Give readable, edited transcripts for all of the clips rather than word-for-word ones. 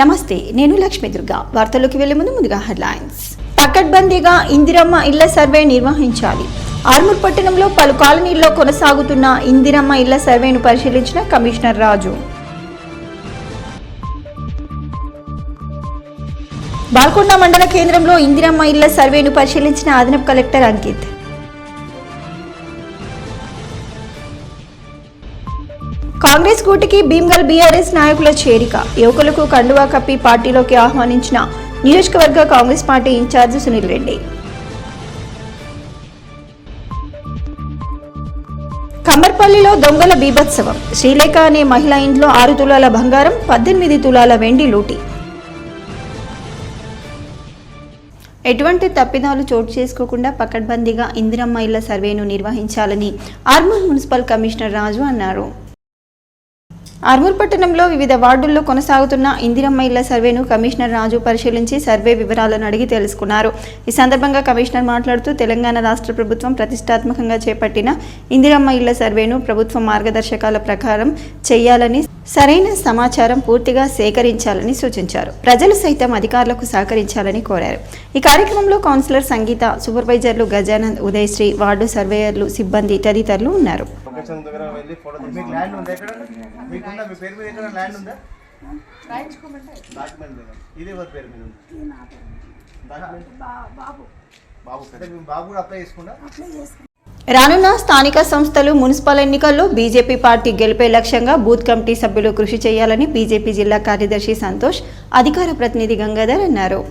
నమస్తే, నేను లక్ష్మీ దుర్గా. వార్తల్లోకి వెళ్లే ముందుగా హెడ్లైన్స్. పకడ్బందీగా ఇందిరమ్మ ఇళ్ల సర్వే నిర్వహించాలి. ఆర్మూర్ పట్టణంలో పలు కాలనీల్లో కొనసాగుతున్న ఇందిరమ్మ ఇళ్ల సర్వేను పరిశీలించిన కమిషనర్ రాజు. బాల్కొండ మండల కేంద్రంలో ఇందిరమ్మ ఇళ్ల సర్వేను పరిశీలించిన అదనపు కలెక్టర్ అంకిత్. కాంగ్రెస్ కూటికి భీమ్గల్ బీఆర్ఎస్ నాయకుల చేరిక. యువకులకు కండువా కప్పి పార్టీలోకి ఆహ్వానించిన నియోజకవర్గ కాంగ్రెస్ పార్టీ ఇన్ఛార్జ్ సునీల్ రెడ్డి. కమ్మర్పల్లిలో దొంగల బీభత్సవం. శ్రీలేఖ అనే మహిళ ఇంట్లో 6 తులాల బంగారం, 18 తులాల వెండి లూటి. ఎటువంటి తప్పిదాలు చోటు చేసుకోకుండా పకడ్బందీగా ఇందిరమ్మ ఇళ్ల సర్వేను నిర్వహించాలని ఆర్మూర్ మున్సిపల్ కమిషనర్ రాజు అన్నారు. ఆర్మూర్ పట్టణంలో వివిధ వార్డుల్లో కొనసాగుతున్న ఇందిరమ్మ ఇళ్ల సర్వేను కమిషనర్ రాజు పరిశీలించి సర్వే వివరాలను అడిగి తెలుసుకున్నారు. ఈ సందర్భంగా కమిషనర్ మాట్లాడుతూ తెలంగాణ రాష్ట్ర ప్రభుత్వం ప్రతిష్టాత్మకంగా చేపట్టిన ఇందిరమ్మ ఇళ్ల సర్వేను ప్రభుత్వ మార్గదర్శకాల ప్రకారం చేయాలని, సరైన సమాచారం పూర్తిగా సేకరించాలని సూచించారు. ప్రజలు సైతం అధికారులకు సహకరించాలని కోరారు. ఈ కార్యక్రమంలో కౌన్సిలర్ సంగీత, సూపర్వైజర్లు గజానంద్, ఉదయశ్రీ, వార్డు సర్వేయర్లు, సిబ్బంది తదితరులు ఉన్నారు. రానున్న స్థానిక సంస్థలు, మున్సిపల్ ఎన్నికల్లో బీజేపీ పార్టీ గెలిపే లక్ష్యంగా బూత్ కమిటీ సభ్యులు కృషి చేయాలని బీజేపీ జిల్లా కార్యదర్శి సంతోష్, అధికార ప్రతినిధి గంగాధర్ అన్నారు.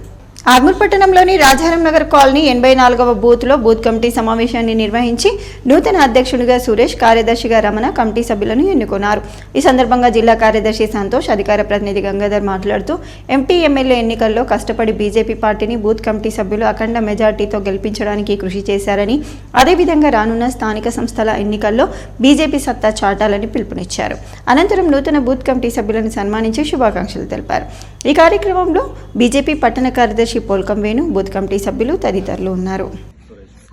ఆర్మూర్ పట్టణంలోని రాజారాం నగర్ కాలనీ 84వ బూత్లో బూత్ కమిటీ సమావేశాన్ని నిర్వహించి నూతన అధ్యక్షుడిగా సురేష్, కార్యదర్శిగా రమణ, కమిటీ సభ్యులను ఎన్నుకున్నారు. ఈ సందర్భంగా జిల్లా కార్యదర్శి సంతోష్, అధికార ప్రతినిధి గంగాధర్ మాట్లాడుతూ ఎంపీ, ఎమ్మెల్యే ఎన్నికల్లో కష్టపడి బీజేపీ పార్టీని బూత్ కమిటీ సభ్యులు అఖండ మెజార్టీతో గెలిపించడానికి కృషి చేశారని, అదేవిధంగా రానున్న స్థానిక సంస్థల ఎన్నికల్లో బీజేపీ సత్తా చాటాలని పిలుపునిచ్చారు. అనంతరం నూతన బూత్ కమిటీ సభ్యులను సన్మానించి శుభాకాంక్షలు తెలిపారు. ఈ కార్యక్రమంలో బీజేపీ పట్టణ కార్యదర్శి పోల్కం వేణు, బూత్ కమిటీ సభ్యులు తదితరులు ఉన్నారు.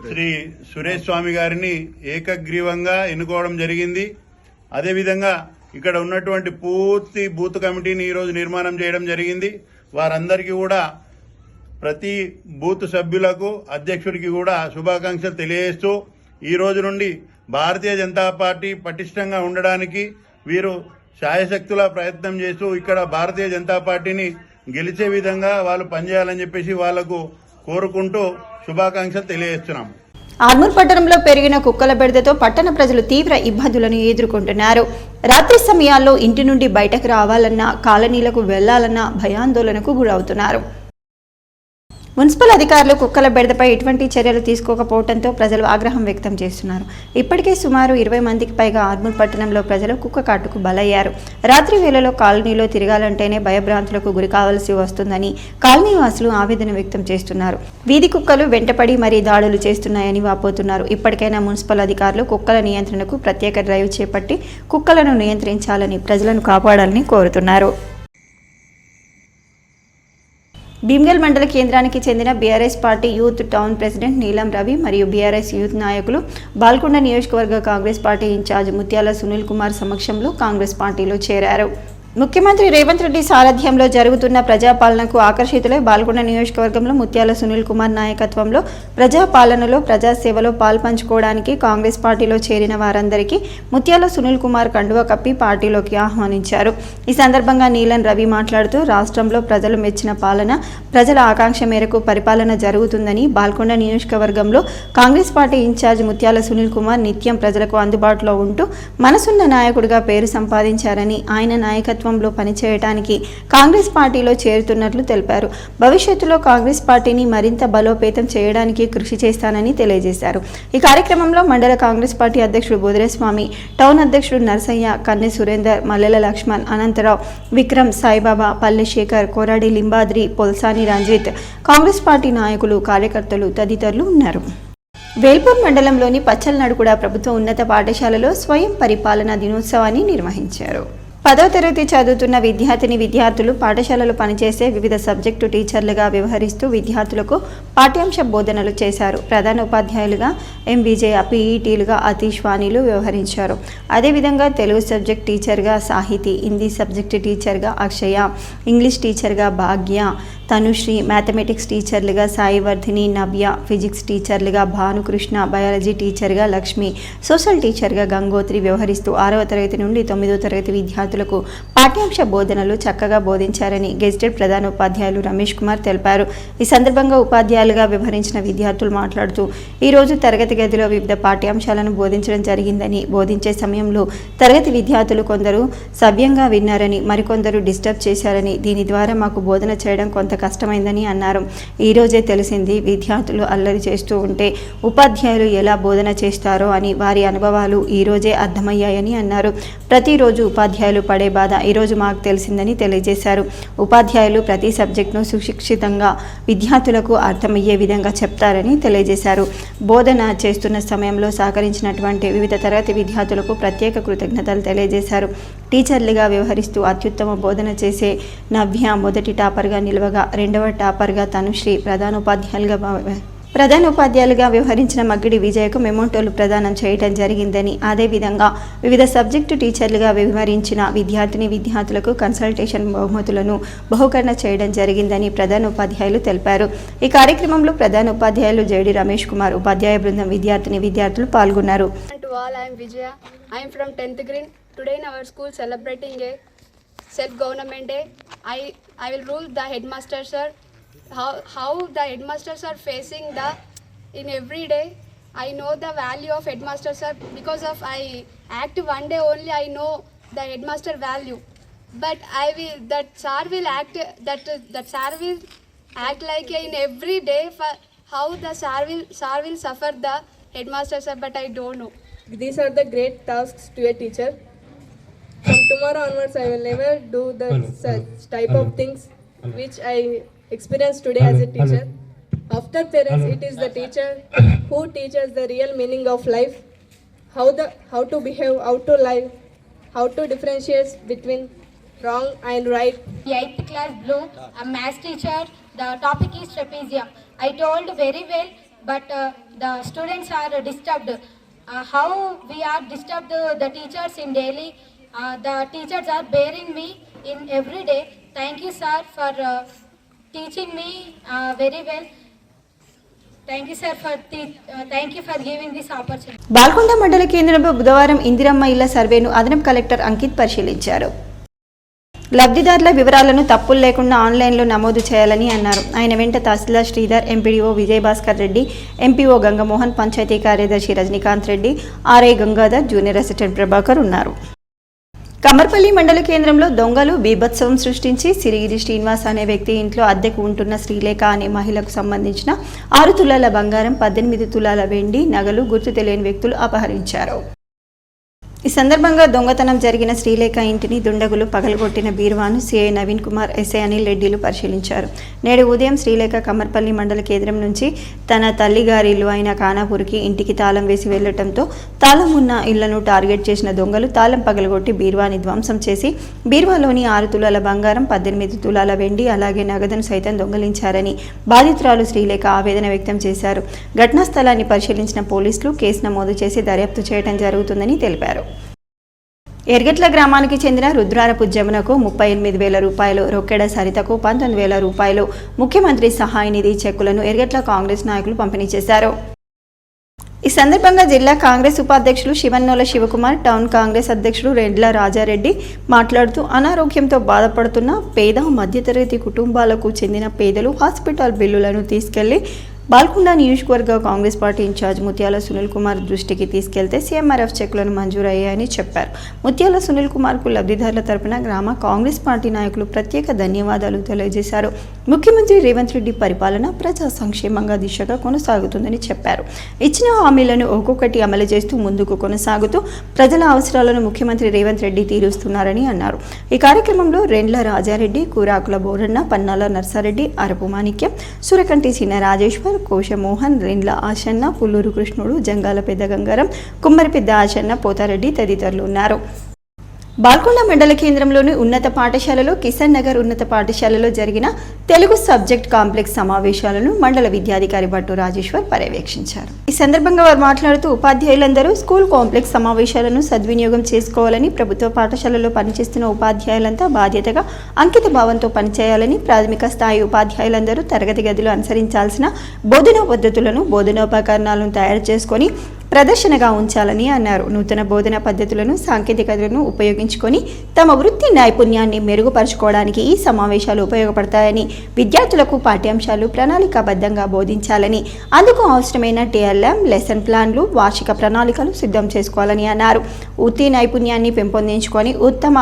శ్రీ సురేష్ స్వామి గారిని ఏకగ్రీవంగా ఎన్నుకోవడం జరిగింది. అదేవిధంగా ఇక్కడ ఉన్నటువంటి పూర్తి బూత్ కమిటీని ఈరోజు నిర్మాణం చేయడం జరిగింది. వారందరికీ కూడా, ప్రతి బూత్ సభ్యులకు, అధ్యక్షుడికి కూడా శుభాకాంక్షలు తెలియజేస్తూ, ఈ రోజు నుండి భారతీయ జనతా పార్టీ పటిష్టంగా ఉండడానికి వీరు శాయశక్తుల ప్రయత్నం చేస్తూ ఇక్కడ భారతీయ జనతా పార్టీని గెలిచే విధంగా వాళ్ళు పనిచేయాలని చెప్పేసి వాళ్లకు కోరుకుంటూ శుభాకాంక్షలు తెలియజేస్తున్నాం. ఆర్మూర్ పట్టణంలో పెరిగిన కుక్కల బెడదతో పట్టణ ప్రజలు తీవ్ర ఇబ్బందులను ఎదుర్కొంటున్నారు. రాత్రి సమయాల్లో ఇంటి నుండి బయటకు రావాలన్నా, కాలనీలకు వెళ్లాలన్నా భయాందోళనకు గురవుతున్నారు. మున్సిపల్ అధికారులు కుక్కల బెడదపై ఎటువంటి చర్యలు తీసుకోకపోవడంతో ప్రజలు ఆగ్రహం వ్యక్తం చేస్తున్నారు. ఇప్పటికే సుమారు 20 మందికి పైగా ఆర్మూర్ పట్టణంలో ప్రజలు కుక్క కాటుకు బలయ్యారు. రాత్రి వేళలో కాలనీలో తిరగాలంటేనే భయభ్రాంతులకు గురి కావాల్సి వస్తుందని కాలనీ వాసులు ఆవేదన వ్యక్తం చేస్తున్నారు. వీధి కుక్కలు వెంటపడి మరీ దాడులు చేస్తున్నాయని వాపోతున్నారు. ఇప్పటికైనా మున్సిపల్ అధికారులు కుక్కల నియంత్రణకు ప్రత్యేక డ్రైవ్ చేపట్టి కుక్కలను నియంత్రించాలని, ప్రజలను కాపాడాలని కోరుతున్నారు. భీమ్గల్ మండల కేంద్రానికి చెందిన BRS party youth town president నీలం రవి మరియు బీఆర్ఎస్ యూత్ నాయకులు బాల్కొండ నియోజకవర్గ కాంగ్రెస్ పార్టీ ఇన్ఛార్జ్ ముత్యాల సునీల్ కుమార్ సమక్షంలో కాంగ్రెస్ పార్టీలో చేరారు. ముఖ్యమంత్రి రేవంత్ రెడ్డి సారథ్యంలో జరుగుతున్న ప్రజాపాలనకు ఆకర్షితులై బాల్కొండ నియోజకవర్గంలో ముత్యాల సునీల్ కుమార్ నాయకత్వంలో ప్రజాపాలనలో, ప్రజాసేవలో పాల్పంచుకోవడానికి కాంగ్రెస్ పార్టీలో చేరిన వారందరికీ ముత్యాల సునీల్ కుమార్ కండువా కప్పి పార్టీలోకి ఆహ్వానించారు. ఈ సందర్భంగా నీలం రవి మాట్లాడుతూ, రాష్ట్రంలో ప్రజలు మెచ్చిన పాలన, ప్రజల ఆకాంక్ష మేరకు పరిపాలన జరుగుతుందని, బాల్కొండ నియోజకవర్గంలో కాంగ్రెస్ పార్టీ ఇన్ఛార్జ్ ముత్యాల సునీల్ కుమార్ నిత్యం ప్రజలకు అందుబాటులో ఉంటూ మనసున్న నాయకుడిగా పేరు సంపాదించారని, ఆయన నాయకత్వం పనిచేయడానికి కాంగ్రెస్ పార్టీలో చేరుతున్నట్లు తెలిపారు. భవిష్యత్తులో కాంగ్రెస్ పార్టీని మరింత బలోపేతం చేయడానికి కృషి చేస్తానని తెలియజేశారు. ఈ కార్యక్రమంలో మండల కాంగ్రెస్ పార్టీ అధ్యక్షుడు బోదరేస్వామి, టౌన్ అధ్యక్షుడు నర్సయ్య, కన్నె సురేందర్, మల్లెల లక్ష్మణ్, అనంతరావు, విక్రమ్, సాయిబాబా, పల్లె శేఖర్, కోరాడి లింబాద్రి, పొల్సాని రంజిత్, కాంగ్రెస్ పార్టీ నాయకులు, కార్యకర్తలు తదితరులు ఉన్నారు. వేల్పూర్ మండలంలోని పచ్చల్నడుకుడ ప్రభుత్వ ఉన్నత పాఠశాలలో స్వయం పరిపాలన దినోత్సవాన్ని నిర్వహించారు. 10వ తరగతి చదువుతున్న విద్యార్థులు పాఠశాలలో పనిచేసే వివిధ సబ్జెక్టు టీచర్లుగా వ్యవహరిస్తూ విద్యార్థులకు పాఠ్యాంశ బోధనలు చేశారు. ప్రధాన ఉపాధ్యాయులుగా ఎం విజయ, పీఈటీలుగా అతీష్ వాణిలు వ్యవహరించారు. అదేవిధంగా తెలుగు సబ్జెక్ట్ టీచర్గా సాహితి, హిందీ సబ్జెక్టు టీచర్గా అక్షయ, ఇంగ్లీష్ టీచర్గా భాగ్య, తనుశ్రీ, మ్యాథమెటిక్స్ టీచర్లుగా సాయివర్ధిని, నవ్య, ఫిజిక్స్ టీచర్లుగా భానుకృష్ణ, బయాలజీ టీచర్గా లక్ష్మి, సోషల్ టీచర్గా గంగోత్రి వ్యవహరిస్తూ 6వ తరగతి నుండి 9వ తరగతి విద్యార్థులకు పాఠ్యాంశ బోధనలు చక్కగా బోధించారని గెజిటెడ్ ప్రధాన ఉపాధ్యాయులు రమేష్ కుమార్ తెలిపారు. ఈ సందర్భంగా ఉపాధ్యాయులుగా వ్యవహరించిన విద్యార్థులు మాట్లాడుతూ ఈరోజు తరగతి గదిలో వివిధ పాఠ్యాంశాలను బోధించడం జరిగిందని, బోధించే సమయంలో తరగతి విద్యార్థులు కొందరు సవ్యంగా విన్నారని, మరికొందరు డిస్టర్బ్ చేశారని, దీని ద్వారా మాకు బోధన చేయడం కొంత కష్టమైందని అన్నారు. ఈరోజే తెలిసింది విద్యార్థులు అల్లరి చేస్తూ ఉంటే ఉపాధ్యాయులు ఎలా బోధన చేస్తారో అని, వారి అనుభవాలు ఈరోజే అర్థమయ్యాయని అన్నారు. ప్రతిరోజు ఉపాధ్యాయులు పడే బాధ ఈరోజు మాకు తెలిసిందని తెలియజేశారు. ఉపాధ్యాయులు ప్రతి సబ్జెక్టును సుశిక్షితంగా విద్యార్థులకు అర్థమయ్యే విధంగా చెప్తారని తెలియజేశారు. బోధన చేస్తున్న సమయంలో సహకరించినటువంటి వివిధ తరగతి విద్యార్థులకు ప్రత్యేక కృతజ్ఞతలు తెలియజేశారు. టీచర్లుగా వ్యవహరిస్తూ అత్యుత్తమ బోధన చేసే నవ్య మొదటి టాపర్గా నిలవగా, 2వ టాపర్గా తనుశ్రీ, ప్రధాన ఉపాధ్యాయులుగా వ్యవహరించిన మగ్గిడి విజయకు మెమోంటోలు ప్రదానం చేయడం జరిగిందని, అదేవిధంగా వివిధ సబ్జెక్టు టీచర్లుగా వ్యవహరించిన విద్యార్థులకు కన్సల్టేషన్ బహుమతులను బహుకరణ చేయడం జరిగిందని ప్రధాన ఉపాధ్యాయులు తెలిపారు. ఈ కార్యక్రమంలో ప్రధాన ఉపాధ్యాయులు జేడి రమేష్ కుమార్, ఉపాధ్యాయ బృందం, విద్యార్థులు పాల్గొన్నారు. Today in our school celebrating a self-government day. I will rule the headmaster sir. How the headmasters are facing in every day. I know the value of headmaster sir because of I act one day only. I know the headmaster value. But that sir will act like in every day. For how the sir will suffer the headmaster sir, but I don't know. These are the great tasks to a teacher. From tomorrow onwards, I will never do such type of things which I experienced today as a teacher. After parents, it is the teacher who teaches the real meaning of life, how to behave, how to live, how to differentiate between wrong and right. 8th class blue, a math teacher. The topic is trapezium. I told very well, but the students are disturbed. How we are disturbed the teachers in daily. The teachers are bearing me in every day. Thank you sir for teaching me very well. Thank you sir thank you for giving this opportunity. Balkonda మండల కేంద్రంలో బుధవారం ఇందిరమ్మ ఇళ్ల సర్వేను అదనపు collector Ankit పరిశీలించారు. లబ్ధిదారుల వివరాలను తప్పులు లేకుండా ఆన్లైన్లో నమోదు చేయాలని అన్నారు. ఆయన వెంట తహసీల్దార్ శ్రీధర్, ఎంపీడీఓ విజయభాస్కర్ రెడ్డి, ఎంపీఓ గంగమోహన్, పంచాయతీ కార్యదర్శి Rajinikanth Reddy, RI Gangadhar, junior assistant Prabhakar ఉన్నారు. కమర్పల్లి మండల కేంద్రంలో దొంగలు బీభత్సవం సృష్టించి సిరిగిరి శ్రీనివాస్ అనే వ్యక్తి ఇంట్లో అద్దెకు ఉంటున్న శ్రీలేఖ అనే మహిళకు సంబంధించిన 6 తులాల బంగారం, 18 తులాల వెండి, నగలు గుర్తు తెలియని వ్యక్తులు అపహరించారు. ఈ సందర్భంగా దొంగతనం జరిగిన శ్రీలేఖ ఇంటిని దుండగులు పగలగొట్టిన బీరువాను సిఐ నవీన్ కుమార్, ఎస్ఐ అనిల్ రెడ్డిలు పరిశీలించారు. నేడు ఉదయం శ్రీలేఖ కమర్పల్లి మండల కేంద్రం నుంచి తన తల్లిగారి ఇల్లు అయిన ఖానాపూర్కి ఇంటికి తాళం వేసి వెళ్లడంతో తాళం ఉన్న ఇళ్లను టార్గెట్ చేసిన దొంగలు తాళం పగలగొట్టి బీరువాని ధ్వంసం చేసి బీరువాలోని 6 తులాల బంగారం, 18 తులాల వెండి, అలాగే నగదును సైతం దొంగలించారని బాధితురాలు శ్రీలేఖ ఆవేదన వ్యక్తం చేశారు. ఘటనా స్థలాన్ని పరిశీలించిన పోలీసులు కేసు నమోదు చేసి దర్యాప్తు చేయడం జరుగుతుందని తెలిపారు. ఎర్గట్ల గ్రామానికి చెందిన రుద్రారపు జమునకు 38,000 రూపాయలు, రొక్కెడ సరితకు 19,000 రూపాయలు ముఖ్యమంత్రి సహాయ నిధి చెక్కులను ఎర్గట్ల కాంగ్రెస్ నాయకులు పంపిణీ చేశారు. ఈ సందర్భంగా జిల్లా కాంగ్రెస్ ఉపాధ్యక్షులు శివన్నోల శివకుమార్, టౌన్ కాంగ్రెస్ అధ్యక్షుడు రెండ్ల రాజారెడ్డి మాట్లాడుతూ అనారోగ్యంతో బాధపడుతున్న పేద మధ్యతరగతి కుటుంబాలకు చెందిన పేదలు హాస్పిటల్ బిల్లులను తీసుకెళ్లి బాల్కొండ నియోజకవర్గ కాంగ్రెస్ పార్టీ ఇన్ఛార్జ్ ముత్యాల సునీల్ కుమార్ దృష్టికి తీసుకెళ్తే సీఎంఆర్ఎఫ్ చెక్కులను మంజూరయ్యాయని చెప్పారు. ముత్యాల సునీల్ కుమార్కు లబ్ధిదారుల తరపున గ్రామ కాంగ్రెస్ పార్టీ నాయకులు ప్రత్యేక ధన్యవాదాలు తెలియజేశారు. ముఖ్యమంత్రి రేవంత్ రెడ్డి పరిపాలన ప్రజా సంక్షేమంగా దిశగా కొనసాగుతుందని చెప్పారు. ఇచ్చిన హామీలను ఒక్కొక్కటి అమలు చేస్తూ ముందుకు కొనసాగుతూ ప్రజల అవసరాలను ముఖ్యమంత్రి రేవంత్ రెడ్డి తీరుస్తున్నారని అన్నారు. ఈ కార్యక్రమంలో రెండ్ల రాజారెడ్డి, కూరాకుల బోరన్న, పన్నాల నర్సారెడ్డి, అరపు మాణిక్యం, సురకంటి చిన్న రాజేశ్వర్, కోశమోహన్, రెండ్ల ఆశన్న, పుల్లూరు కృష్ణుడు, జంగాల పెద్ద గంగారం, కుమ్మరి పెద్ద ఆశన్న, పోతారెడ్డి తదితరులు ఉన్నారు. బాల్కొండ మండల కేంద్రంలోని ఉన్నత పాఠశాలలో కిషన్ నగర్ ఉన్నత పాఠశాలలో జరిగిన తెలుగు సబ్జెక్ట్ కాంప్లెక్స్ సమావేశాలను మండల విద్యాధికారి భట్టు రాజేశ్వర్ పర్యవేక్షించారు. ఈ సందర్భంగా వారు మాట్లాడుతూ ఉపాధ్యాయులందరూ స్కూల్ కాంప్లెక్స్ సమావేశాలను సద్వినియోగం చేసుకోవాలని, ప్రభుత్వ పాఠశాలలో పనిచేస్తున్న ఉపాధ్యాయులంతా బాధ్యతగా అంకిత భావంతో పనిచేయాలని, ప్రాథమిక స్థాయి ఉపాధ్యాయులందరూ తరగతి గదిలో అనుసరించాల్సిన బోధనా పద్ధతులను, బోధనోపకరణాలను తయారు చేసుకొని ప్రదర్శనగా ఉంచాలని అన్నారు. నూతన బోధనా పద్ధతులను, సాంకేతికతలను ఉపయోగించుకొని తమ వృత్తి నైపుణ్యాన్ని మెరుగుపరచుకోవడానికి ఈ సమావేశాలు ఉపయోగపడతాయని, విద్యార్థులకు పాఠ్యాంశాలు ప్రణాళికాబద్ధంగా బోధించాలని, అందుకు అవసరమైన TLM, లెసన్ ప్లాన్లు, వార్షిక ప్రణాళికలు సిద్ధం చేసుకోవాలని అన్నారు. వృత్తి నైపుణ్యాన్ని పెంపొందించుకొని ఉత్తమ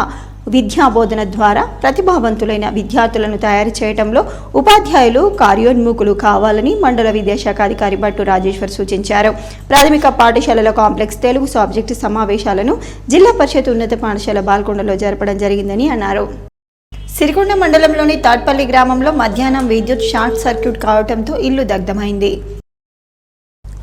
విద్యా బోధన ద్వారా ప్రతిభావంతులైన విద్యార్థులను తయారు చేయడంలో ఉపాధ్యాయులు కార్యోన్ముఖులు కావాలని మండల విద్యాశాఖ అధికారి భట్టు రాజేశ్వర్ సూచించారు. ప్రాథమిక పాఠశాలల కాంప్లెక్స్ తెలుగు సబ్జెక్టు సమావేశాలను జిల్లా పరిషత్ ఉన్నత పాఠశాల బాల్కొండలో జరపడం జరిగిందని అన్నారు. సిరికొండ మండలంలోని తాట్పల్లి గ్రామంలో మధ్యాహ్నం విద్యుత్ షార్ట్ సర్క్యూట్ కావడంతో ఇల్లు దగ్ధమైంది.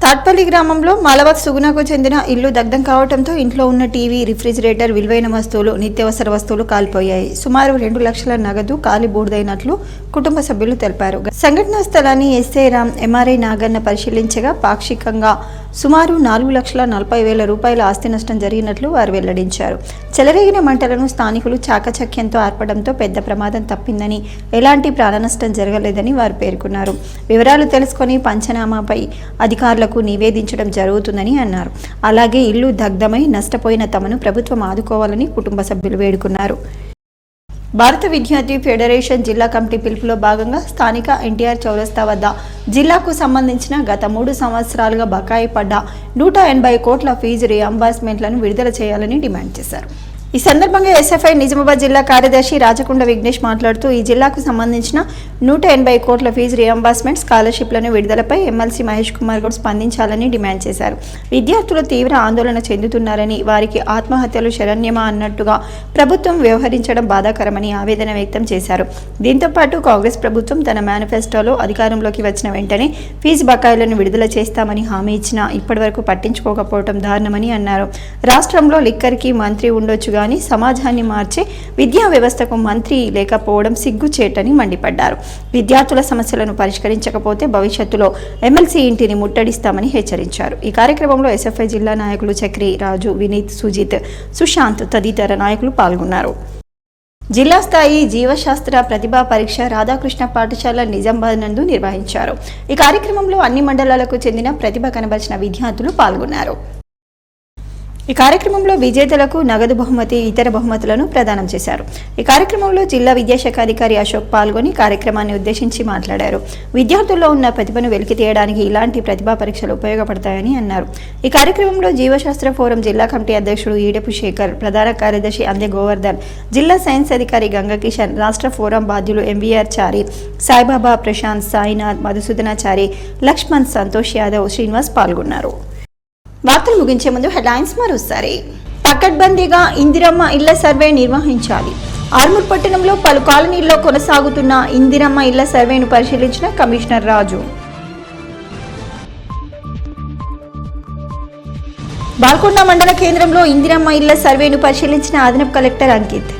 తాట్పల్లి గ్రామంలో మాలవత్ సుగుణకు చెందిన ఇల్లు దగ్ధం కావడంతో ఇంట్లో ఉన్న టీవీ, రిఫ్రిజిరేటర్, విలువైన వస్తువులు, నిత్యావసర వస్తువులు కాలిపోయాయి. సుమారు 2 లక్షల నగదు కాలి బూడిదైనట్లు కుటుంబ సభ్యులు తెలిపారు. సంఘటనా స్థలాన్ని ఎస్ఐ రామ్, MRI నాగన్న పరిశీలించగా పాక్షికంగా సుమారు 4,40,000 రూపాయల ఆస్తి నష్టం జరిగినట్లు వారు వెల్లడించారు. చెలరేగిన మంటలను స్థానికులు చాకచక్యంతో ఆర్పడంతో పెద్ద ప్రమాదం తప్పిందని, ఎలాంటి ప్రాణనష్టం జరగలేదని వారు పేర్కొన్నారు. వివరాలు తెలుసుకొని పంచనామాపై అధికారులకు నివేదించడం జరుగుతుందని అన్నారు. అలాగే ఇల్లు దగ్ధమై నష్టపోయిన తమను ప్రభుత్వం ఆదుకోవాలని కుటుంబ సభ్యులు వేడుకున్నారు. భారత విద్యార్థి ఫెడరేషన్ జిల్లా కమిటీ పిలుపులో భాగంగా స్థానిక NTR చౌరస్తా వద్ద జిల్లాకు సంబంధించిన గత 3 సంవత్సరాలుగా బకాయి పడ్డ 180 కోట్ల ఫీజు రియంబర్స్మెంట్లను విడుదల చేయాలని డిమాండ్ చేశారు. ఈ సందర్భంగా SFI నిజామాబాద్ జిల్లా కార్యదర్శి రాచకొండ విఘ్నేష్ మాట్లాడుతూ ఈ జిల్లాకు సంబంధించిన 180 కోట్ల ఫీజు రియంబర్స్మెంట్ స్కాలర్షిప్లను విడుదలపై ఎమ్మెల్సీ మహేష్ కుమార్ గౌడ్ స్పందించాలని డిమాండ్ చేశారు. విద్యార్థులు తీవ్ర ఆందోళన చెందుతున్నారని, వారికి ఆత్మహత్యలు శరణ్యమా అన్నట్టుగా ప్రభుత్వం వ్యవహరించడం బాధాకరమని ఆవేదన వ్యక్తం చేశారు. దీంతో పాటు కాంగ్రెస్ ప్రభుత్వం తన మేనిఫెస్టోలో అధికారంలోకి వచ్చిన వెంటనే ఫీజు బకాయిలను విడుదల చేస్తామని హామీ ఇచ్చినా ఇప్పటివరకు పట్టించుకోకపోవడం దారుణమని అన్నారు. రాష్ట్రంలో లిక్కర్కి మంత్రి ఉండొచ్చు కానీ సమాజాన్ని మార్చే విద్యా వ్యవస్థకు మంత్రి లేకపోవడం సిగ్గుచేటని మండిపడ్డారు. విద్యార్థుల సమస్యలను పరిష్కరించకపోతే భవిష్యత్తులో ఎమ్మెల్సీ ఇంటిని ముట్టడిస్తామని హెచ్చరించారు. ఈ కార్యక్రమంలో SFI జిల్లా నాయకులు చక్రి, రాజు, వినీత్, సుజిత్, సుశాంత్ తదితర నాయకులు పాల్గొన్నారు. జిల్లా స్థాయి జీవశాస్త్ర ప్రతిభా పరీక్ష రాధాకృష్ణ పాఠశాల నిజామాబాద్ నందు నిర్వహించారు. ఈ కార్యక్రమంలో అన్ని మండలాలకు చెందిన ప్రతిభ కనబరిచిన విద్యార్థులు పాల్గొన్నారు. ఈ కార్యక్రమంలో విజేతలకు నగదు బహుమతి, ఇతర బహుమతులను ప్రదానం చేశారు. ఈ కార్యక్రమంలో జిల్లా విద్యాశాఖ అధికారి అశోక్ పాల్గొని కార్యక్రమాన్ని ఉద్దేశించి మాట్లాడారు. విద్యార్థుల్లో ఉన్న ప్రతిభను వెలికి తీయడానికి ఇలాంటి ప్రతిభా పరీక్షలు ఉపయోగపడతాయని అన్నారు. ఈ కార్యక్రమంలో జీవశాస్త్ర ఫోరం జిల్లా కమిటీ అధ్యక్షుడు ఈడెపు శేఖర్, ప్రధాన కార్యదర్శి అందె గోవర్ధన్, జిల్లా సైన్స్ అధికారి గంగ కిషన్, రాష్ట్ర ఫోరం బాధ్యులు MVR చారి, సాయిబాబా, ప్రశాంత్, సాయినాథ్, మధుసూదనాచారి, లక్ష్మణ్, సంతోష్ యాదవ్, శ్రీనివాస్ పాల్గొన్నారు. వార్తలు ముగించే ముందు హెడ్లైన్స్ మరోసారి. పకడ్బందీగా ఇందిరమ్మ ఇళ్ల సర్వే నిర్వహించాలి. ఆర్మూర్ పట్టణంలో పలు కాలనీల్లో కొనసాగుతున్న ఇందిరమ్మ ఇళ్ల సర్వేను పరిశీలించిన కమిషనర్ రాజు. బాల్కొండ మండల కేంద్రంలో ఇందిరమ్మ ఇళ్ల సర్వేను పరిశీలించిన అదనపు కలెక్టర్ అంకిత్.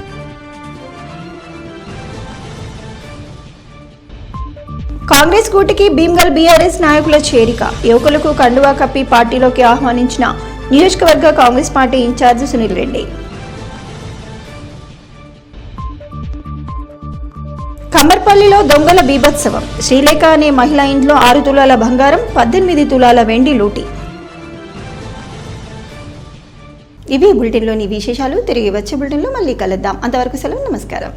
కాంగ్రెస్ గూటికి భీమ్గల్ BRS నాయకుల చేరిక. యువకులకు కండువా కప్పి పార్టీలోకి ఆహ్వానించిన నియోజకవర్గ కాంగ్రెస్ పార్టీ ఇన్ఛార్జ్ సునీల్ రెడ్డి. కమ్మర్పల్లిలో దొంగల బీభత్సవం. శ్రీలేఖ అనే మహిళ ఇంట్లో 6 తులాల బంగారం, 18 తులాల వెండి లూటి. ఇవి బులెటిన్లోని విశేషాలు. తిరిగి వచ్చే బులెటిన్లో మళ్ళీ కలుద్దాం. అంతవరకు సెలవు, నమస్కారం.